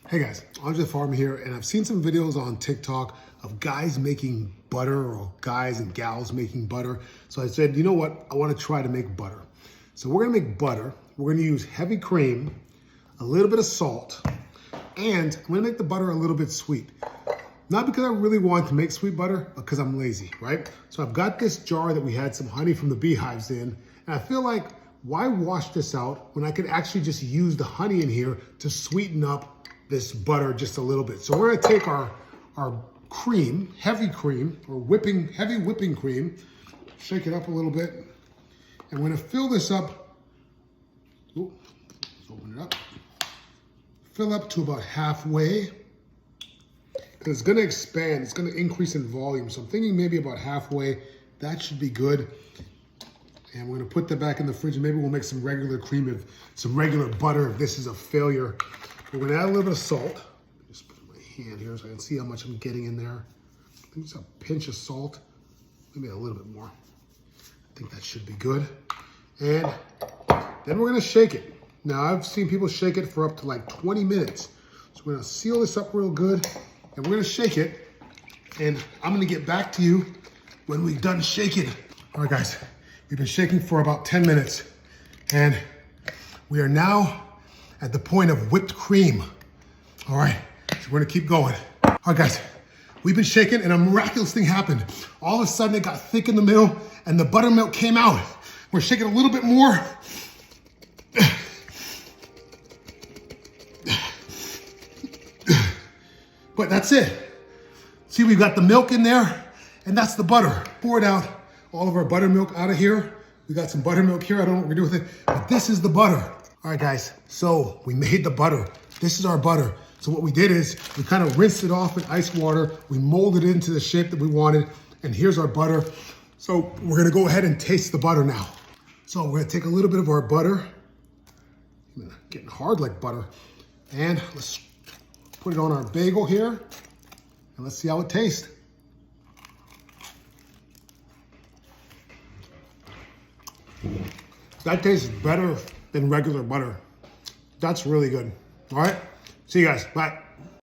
Hey guys, Andrethefarmer here, and I've seen some videos on TikTok of guys making butter or guys and gals making butter. So I said, you know what? I want to try to make butter. So we're going to make butter. We're going to use heavy cream, a little bit of salt, and I'm going to make the butter a little bit sweet. Not because I really want to make sweet butter, but because I'm lazy, right? So I've got this jar that we had some honey from the beehives in, and I feel like, why wash this out when I could actually just use the honey in here to sweeten up this butter just a little bit. So we're gonna take our cream, heavy cream, or heavy whipping cream, shake it up a little bit, and we're gonna fill this up. Ooh, let's open it up. Fill up to about halfway, because it's gonna expand, it's gonna increase in volume. So I'm thinking maybe about halfway, that should be good. And we're gonna put that back in the fridge, and maybe we'll make some regular cream, some regular butter if this is a failure. We're gonna add a little bit of salt. Just put my hand here so I can see how much I'm getting in there. I think it's a pinch of salt, maybe a little bit more. I think that should be good. And then we're gonna shake it. Now I've seen people shake it for up to like 20 minutes. So we're gonna seal this up real good, and we're gonna shake it. And I'm gonna get back to you when we've done shaking. All right guys, we've been shaking for about 10 minutes, and we are now at the point of whipped cream. All right, so we're gonna keep going. All right, guys, we've been shaking and a miraculous thing happened. All of a sudden it got thick in the middle and the buttermilk came out. We're shaking a little bit more. But that's it. See, we've got the milk in there and that's the butter. Poured out all of our buttermilk out of here. We got some buttermilk here. I don't know what we're doing with it, but this is the butter. All right, guys, so we made the butter. This is our butter. So what we did is we kind of rinsed it off in ice water. We molded it into the shape that we wanted, and here's our butter. So we're gonna go ahead and taste the butter now. So we're gonna take a little bit of our butter, getting hard like butter, and let's put it on our bagel here, and let's see how it tastes. That tastes better than regular butter. That's really good. All right, see you guys, bye.